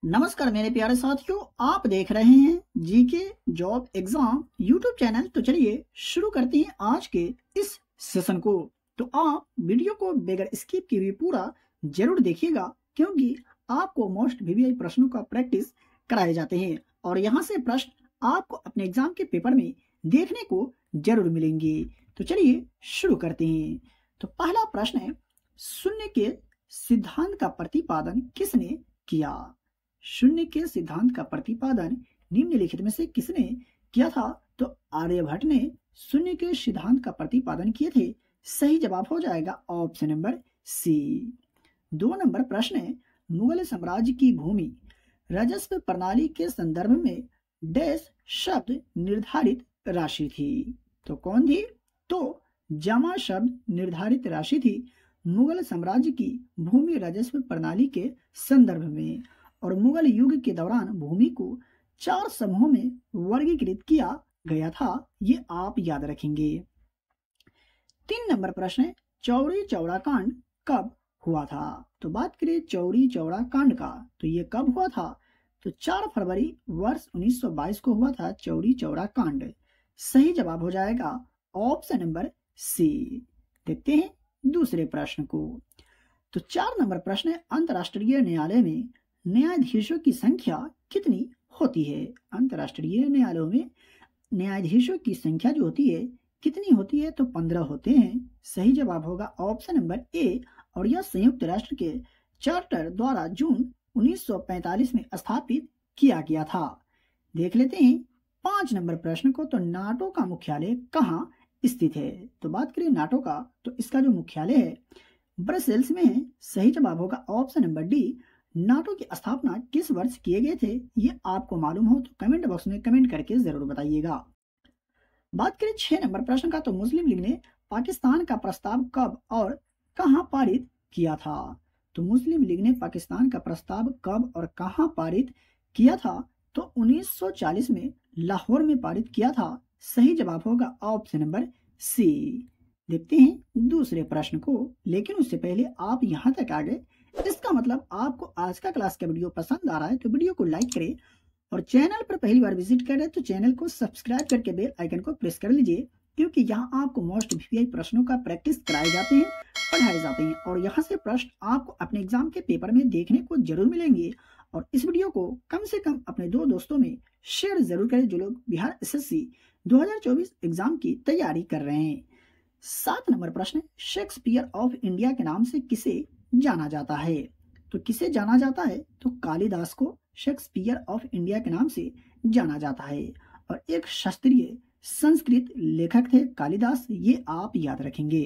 नमस्कार मेरे प्यारे साथियों, आप देख रहे हैं GK job exam YouTube channel. तो चलिए शुरू करते हैं आज के इस सेशन को। तो आप वीडियो को बगैर स्किप किए हुए पूरा जरूर देखिएगा, क्योंकि आपको मोस्ट वीवीआई प्रश्नों का प्रैक्टिस कराए जाते हैं और यहाँ से प्रश्न आपको अपने एग्जाम के पेपर में देखने को जरूर मिलेंगे। तो चलिए शुरू करते हैं। तो पहला प्रश्न है, शून्य के सिद्धांत का प्रतिपादन किसने किया? शून्य के सिद्धांत का प्रतिपादन निम्नलिखित में से किसने किया था? तो आर्यभट्ट ने शून्य के सिद्धांत का प्रतिपादन किए थे। सही जवाब हो जाएगा ऑप्शन नंबर सी। 2 नंबर प्रश्न है, मुगल साम्राज्य की भूमि राजस्व प्रणाली के संदर्भ में डैश शब्द निर्धारित राशि थी। तो कौन थी? तो जमा शब्द निर्धारित राशि थी मुगल साम्राज्य की भूमि राजस्व प्रणाली के संदर्भ में। और मुगल युग के दौरान भूमि को 4 समूहों में वर्गीकृत किया गया था, ये आप याद रखेंगे। 3 नंबर प्रश्न है, चौरी चौरा कांड कब हुआ था? तो बात करें चौरी चौरा कांड का, तो ये कब हुआ था? तो 4 फरवरी वर्ष 1922 को हुआ था चौरी चौरा कांड। सही जवाब हो जाएगा ऑप्शन नंबर सी। देखते हैं दूसरे प्रश्न को। तो 4 नंबर प्रश्न है, अंतरराष्ट्रीय न्यायालय में न्यायाधीशों की संख्या कितनी होती है? अंतरराष्ट्रीय न्यायालयों में न्यायाधीशों की संख्या जो होती है कितनी होती है? तो 15 होते हैं। सही जवाब होगा ऑप्शन नंबर ए। और यह संयुक्त राष्ट्र के चार्टर द्वारा जून 1945 में स्थापित किया गया था। देख लेते हैं 5 नंबर प्रश्न को। तो नाटो का मुख्यालय कहाँ स्थित है? तो बात करें नाटो का, तो इसका जो मुख्यालय है ब्रसेल्स में है। सही जवाब होगा ऑप्शन नंबर डी। नाटो की स्थापना किस वर्ष किए गए थे? ये आपको मालूम हो तो कमेंट बॉक्स में कमेंट करके जरूर बताइएगा। बात करें 6 नंबर प्रश्न का, तो मुस्लिम लीग ने पाकिस्तान का प्रस्ताव कब और कहां पारित किया था? तो मुस्लिम लीग ने पाकिस्तान का प्रस्ताव कब और कहां पारित किया था? तो 1940 में लाहौर में पारित किया था। सही जवाब होगा ऑप्शन नंबर सी। देखते हैं दूसरे प्रश्न को, लेकिन उससे पहले आप यहां तक आ गए, इसका मतलब आपको आज का क्लास का वीडियो पसंद आ रहा है। तो वीडियो को लाइक करें और चैनल पर पहली बार विजिट करें तो चैनल को सब्सक्राइब करके बेल आइकन को प्रेस कर लीजिए, क्योंकि यहाँ आपको मोस्ट वीवीआई प्रश्नों का प्रैक्टिस कराए जाते हैं, पढ़ाए जाते हैं और यहाँ से प्रश्न आपको अपने एग्जाम के पेपर में देखने को जरूर मिलेंगे। और इस वीडियो को कम से कम अपने 2 दोस्तों में शेयर जरूर करें जो लोग बिहार एसएससी 2024 एग्जाम की तैयारी कर रहे हैं। 7 नंबर प्रश्न, शेक्सपियर ऑफ इंडिया के नाम से किसे जाना जाता है? तो किसे जाना जाता है? तो कालिदास को शेक्सपियर ऑफ इंडिया के नाम से जाना जाता है। और एक शास्त्रीय संस्कृत लेखक थे कालिदास, ये आप याद रखेंगे।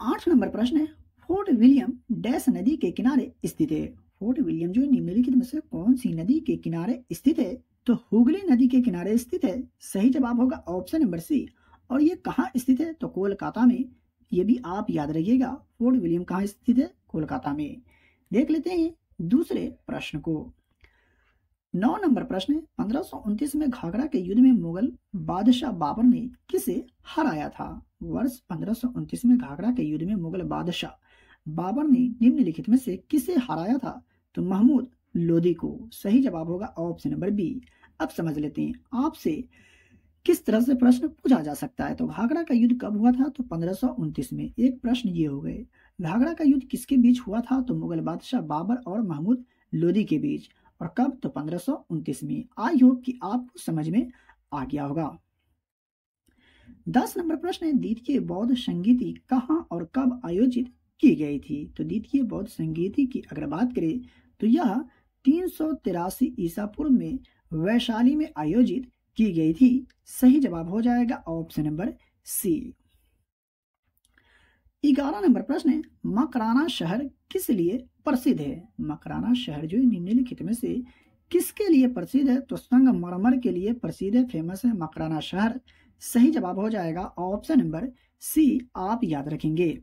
8 नंबर प्रश्न है, फोर्ट विलियम डैश नदी के किनारे स्थित है? फोर्ट विलियम जो निम्नलिखित में से कौन सी नदी के किनारे स्थित है? तो हुगली नदी के किनारे स्थित है। सही जवाब होगा ऑप्शन नंबर सी। और ये कहाँ स्थित है? तो कोलकाता में। ये भी आप याद रखिएगा, फोर्ट विलियम कहाँ स्थित है? कोलकाता में। देख लेते हैं दूसरे प्रश्न को। 9 नंबर प्रश्न है, 1529 में घाघरा के युद्ध में मुगल बादशाह बाबर ने किसे हराया था? वर्ष 1529 में घाघरा के युद्ध में मुगल बादशाह बाबर ने निम्नलिखित में से किसे हराया था? तो महमूद लोदी को। सही जवाब होगा ऑप्शन नंबर बी। अब समझ लेते हैं आपसे किस तरह से प्रश्न पूछा जा सकता है। तो घाघरा का युद्ध कब हुआ था? तो 1529 में। एक प्रश्न ये हो गए। घाघरा का युद्ध किसके बीच हुआ था? तो मुगल बादशाह बाबर और महमूद लोदी के बीच। और कब? तो 1529 में। आई होप कि आपको समझ में आ गया होगा। 10 नंबर प्रश्न है, द्वितीय बौद्ध संगीति कहाँ और कब आयोजित की गई थी? तो द्वितीय बौद्ध संगीति की अगर बात करें तो यह 383 ईसा पूर्व में वैशाली में आयोजित की गई थी। सही जवाब हो जाएगा ऑप्शन नंबर सी। 11 नंबर प्रश्न है, मकराना शहर किस लिए प्रसिद्ध है? मकराना शहर जो निम्नलिखित में से किसके लिए प्रसिद्ध है? तो संगमरमर के लिए प्रसिद्ध है, फेमस है मकराना शहर। सही जवाब हो जाएगा ऑप्शन नंबर सी, आप याद रखेंगे।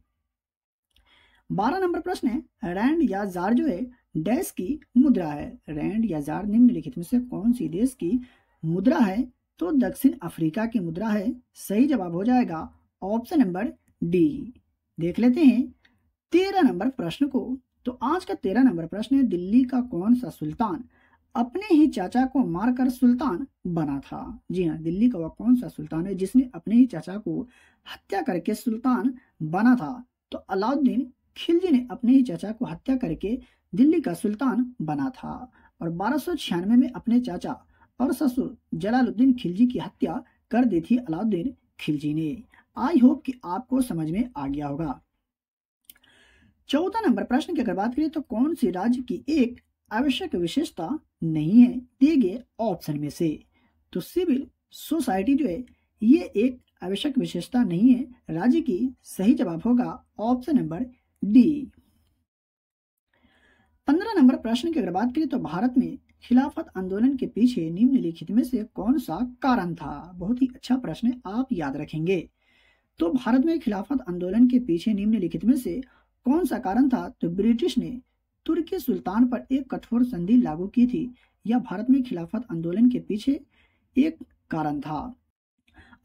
12 नंबर प्रश्न है, रैंड या जार जो है डैश की मुद्रा है? रैंड या जार निम्नलिखित में से कौन सी देश की मुद्रा है? तो दक्षिण अफ्रीका की मुद्रा है। सही जवाब हो जाएगा ऑप्शन नंबर डी। देख लेते हैं 13 नंबर प्रश्न को। तो आज का 13 नंबर प्रश्न है, दिल्ली का कौन सा सुल्तान अपने ही चाचा को मारकर सुल्तान बना था? जी हाँ, दिल्ली का वह कौन सा सुल्तान है जिसने अपने ही चाचा को हत्या करके सुल्तान बना था? तो अलाउद्दीन खिलजी ने अपने ही चाचा को हत्या करके दिल्ली का सुल्तान बना था और 1296 में अपने चाचा और ससुर जलालुद्दीन खिलजी की हत्या कर दी थी अलाउद्दीन खिलजी ने। आई होप कि आपको समझ में आ गया होगा। 14 नंबर प्रश्न की अगर बात करें तो कौन सी राज्य की एक आवश्यक विशेषता नहीं है दिए गए ऑप्शन में से? तो सिविल सोसाइटी जो है ये एक आवश्यक विशेषता नहीं है। राज्य की सही जवाब होगा ऑप्शन नंबर डी। 15 नंबर प्रश्न की अगर बात करें तो भारत में खिलाफत आंदोलन के पीछे निम्नलिखित में से कौन सा कारण था? बहुत ही अच्छा प्रश्न है, आप याद रखेंगे। तो भारत में खिलाफत आंदोलन के पीछे निम्नलिखित में से कौन सा कारण था? तो ब्रिटिश ने तुर्की सुल्तान पर एक कठोर संधि लागू की थी। यह भारत में खिलाफत आंदोलन के पीछे एक कारण था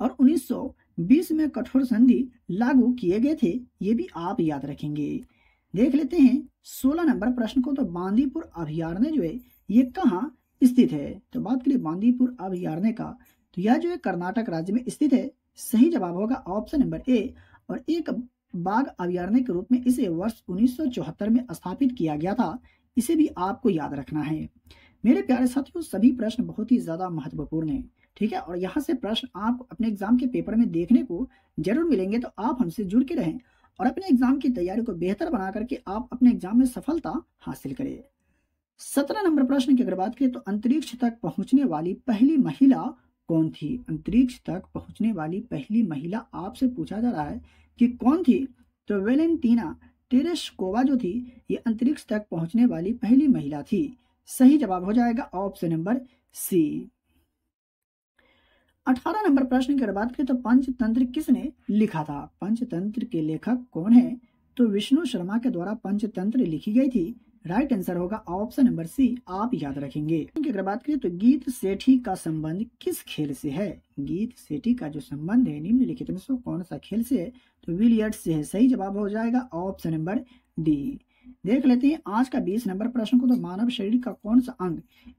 और 1920 में कठोर संधि लागू किए गए थे, ये भी आप याद रखेंगे। देख लेते हैं 16 नंबर प्रश्न को। तो बांदीपुर अभयारण्य जो है ये कहाँ स्थित है? तो बात करिए बांदीपुर अभयारण्य का, तो यह जो है कर्नाटक राज्य में स्थित है। सही जवाब होगा ऑप्शन नंबर ए। और एक बाघ अभयारण्य के रूप में इसे वर्ष 1974 में स्थापित किया गया था, इसे भी आपको याद रखना है। मेरे प्यारे साथियों, सभी प्रश्न बहुत ही ज्यादा महत्वपूर्ण है, ठीक है। और यहाँ से प्रश्न आप अपने एग्जाम के पेपर में देखने को जरूर मिलेंगे, तो आप हमसे जुड़ के रहें और अपने एग्जाम की तैयारी को बेहतर बना करके आप अपने एग्जाम में सफलता हासिल करें। 17 नंबर प्रश्न की अगर बात करें तो अंतरिक्ष तक पहुंचने वाली पहली महिला कौन थी? अंतरिक्ष तक पहुंचने वाली पहली महिला आपसे पूछा जा रहा है कि कौन थी? तो वेलेंटीना तेरेस्कोवा जो थी ये अंतरिक्ष तक पहुंचने वाली पहली महिला थी। सही जवाब हो जाएगा ऑप्शन नंबर सी। 18 नंबर प्रश्न की अगर बात करें तो पंचतंत्र किसने लिखा था? पंचतंत्र के लेखक कौन है? तो विष्णु शर्मा के द्वारा पंचतंत्र लिखी गई थी। राइट आंसर होगा ऑप्शन नंबर सी, आप याद रखेंगे। अगर बात करें तो गीत सेठी का संबंध किस खेल से है? गीत सेठी का जो संबंध है निम्नलिखित में से कौन सा खेल से है? तो बिलियर्ड्स से है। सही जवाब हो जाएगा ऑप्शन नंबर डी। देख लेते हैं आज का 20 नंबर प्रश्न को। तो मानव शरीर का कौन सा अंग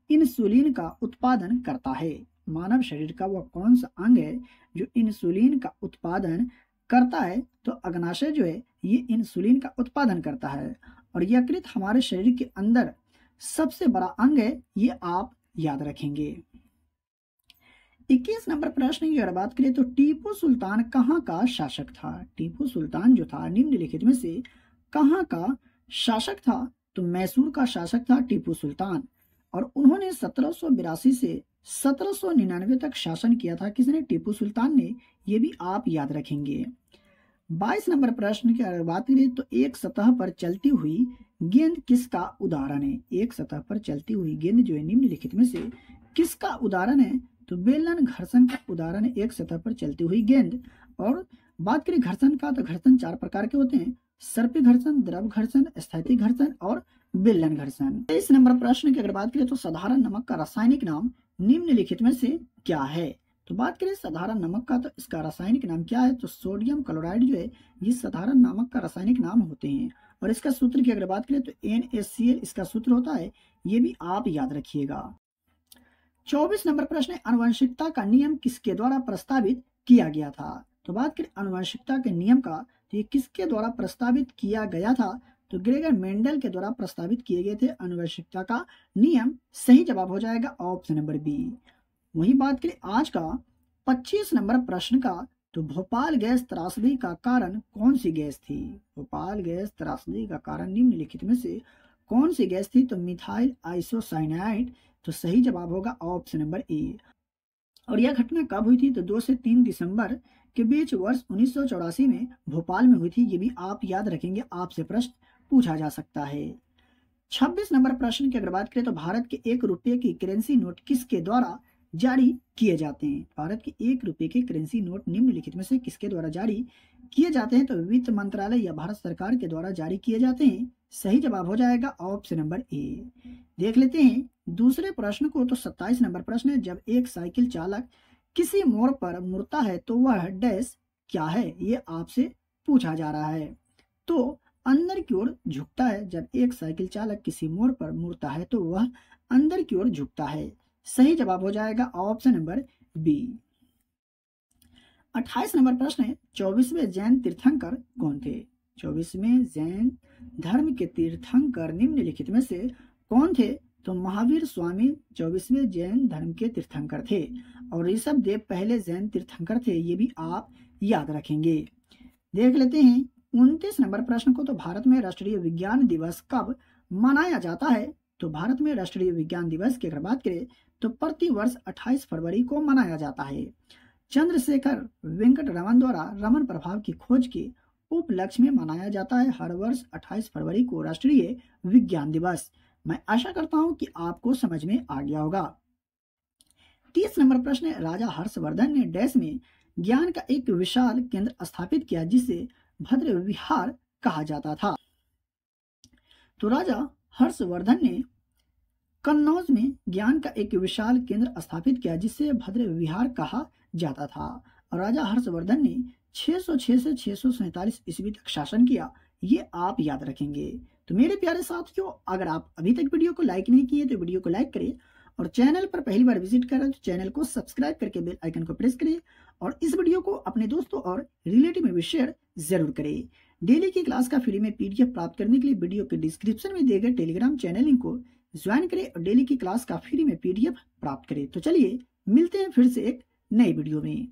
इंसुलिन का उत्पादन करता है? मानव शरीर का वह कौन सा अंग है जो इंसुलिन का उत्पादन करता है? तो अग्नाशय जो है ये इंसुलिन का उत्पादन करता है और यकृत हमारे शरीर के अंदर सबसे बड़ा अंग है, ये आप याद रखेंगे। 21 नंबर प्रश्न की अगर बात करें तो टीपू सुल्तान कहाँ का शासक था? टीपू सुल्तान जो था निम्नलिखित में से कहाँ का शासक था? तो मैसूर का शासक था टीपू सुल्तान और उन्होंने 1782 से 1799 तक शासन किया था। किसने? टीपू सुल्तान ने। ये भी आप याद रखेंगे। 22 नंबर प्रश्न की अगर बात करें तो एक सतह पर चलती हुई गेंद किसका उदाहरण है? एक सतह पर चलती हुई गेंद जो है निम्नलिखित में से किसका उदाहरण है? तो बेलन घर्षण का उदाहरण है एक सतह पर चलती हुई गेंद। और बात करें घर्षण का तो घर्षण 4 प्रकार के होते हैं, सर्पी घर्षण, द्रव घर्षण, स्थैतिक घर्षण और बेलन घर्षण। 23 नंबर प्रश्न की अगर बात करें तो साधारण नमक का रासायनिक नाम निम्नलिखित में से क्या है? तो बात करें साधारण नमक का तो इसका रासायनिक नाम क्या है? तो सोडियम क्लोराइड जो है ये साधारण नमक का रासायनिक नाम होते हैं और इसका सूत्र की अगर बात करें तो NaCl इसका सूत्र होता है, ये भी आप याद रखिएगा। 24 नंबर प्रश्न है आनुवंशिकता का नियम किसके द्वारा प्रस्तावित किया गया था? तो बात करें आनुवंशिकता के नियम का तो ये किसके द्वारा प्रस्तावित किया गया था? तो ग्रेगर मेंडल के द्वारा प्रस्तावित किए गए थे आनुवंशिकता का नियम। सही जवाब हो जाएगा ऑप्शन नंबर बी। वही बात करें आज का 25 नंबर प्रश्न का तो भोपाल गैस त्रासदी का कारण कौन सी गैस थी? भोपाल गैस त्रासदी का कारण निम्नलिखित में से कौन सी गैस थी? तो मिथाइल आइसोसाइनाइड। तो सही जवाब होगा ऑप्शन नंबर ए। और यह घटना कब हुई थी? तो 2 से 3 दिसंबर के बीच वर्ष 1984 में भोपाल में हुई थी। ये भी आप याद रखेंगे, आपसे प्रश्न पूछा जा सकता है। 26 नंबर प्रश्न की अगर बात करें तो भारत के 1 रुपये की करेंसी नोट किसके द्वारा जारी किए जाते हैं? भारत के 1 रुपये के करेंसी नोट निम्नलिखित में से किसके द्वारा जारी किए जाते हैं? तो वित्त मंत्रालय या भारत सरकार के द्वारा जारी किए जाते हैं। सही जवाब हो जाएगा ऑप्शन नंबर ए। देख लेते हैं दूसरे प्रश्न को। तो 27 नंबर प्रश्न है जब एक साइकिल चालक किसी मोड़ पर मुड़ता है तो वह डैश क्या है? ये आपसे पूछा जा रहा है। तो अंदर की ओर झुकता है। जब एक साइकिल चालक किसी मोड़ पर मुड़ता है तो वह अंदर की ओर झुकता है। सही जवाब हो जाएगा ऑप्शन नंबर बी। 28 नंबर प्रश्न है, 24वें जैन तीर्थंकर कौन थे? 24वें जैन धर्म के तीर्थंकर निम्नलिखित में से कौन थे? तो महावीर स्वामी 24वें जैन धर्म के तीर्थंकर थे और ऋषभ देव पहले जैन तीर्थंकर थे। ये भी आप याद रखेंगे। देख लेते हैं 29 नंबर प्रश्न को। तो भारत में राष्ट्रीय विज्ञान दिवस कब मनाया जाता है? तो भारत में राष्ट्रीय विज्ञान दिवस की अगर बात करें तो प्रति वर्ष 28 फरवरी को मनाया जाता है। चंद्रशेखर वेंकट रमन द्वारा रमन प्रभाव की खोज के उपलक्ष्य में मनाया जाता है हर वर्ष 28 फरवरी को राष्ट्रीय विज्ञान दिवस। मैं आशा करता हूं कि आपको समझ में आ गया होगा। 30 नंबर प्रश्न है, राजा हर्षवर्धन ने डैश में ज्ञान का एक विशाल केंद्र स्थापित किया जिसे भद्र विहार कहा जाता था। तो राजा हर्षवर्धन ने कन्नौज में ज्ञान का एक विशाल केंद्र स्थापित किया जिसे भद्र विहार कहा जाता था। और राजा हर्षवर्धन ने 606 से 647 ईस्वी तक शासन किया। ये आप याद रखेंगे। तो मेरे प्यारे साथियों, अगर आप अभी तक वीडियो को लाइक नहीं किए तो वीडियो को लाइक करें और चैनल पर पहली बार विजिट करें तो चैनल को सब्सक्राइब करके बेल आइकन को प्रेस करें और इस वीडियो को अपने दोस्तों और रिलेटिव में भी शेयर जरूर करें। डेली की क्लास का फ्री में पीडीएफ प्राप्त करने के लिए वीडियो के डिस्क्रिप्शन में दिए गए टेलीग्राम चैनल लिंक को ज्वाइन करें और डेली की क्लास का फ्री में पीडीएफ प्राप्त करें। तो चलिए मिलते हैं फिर से एक नई वीडियो में।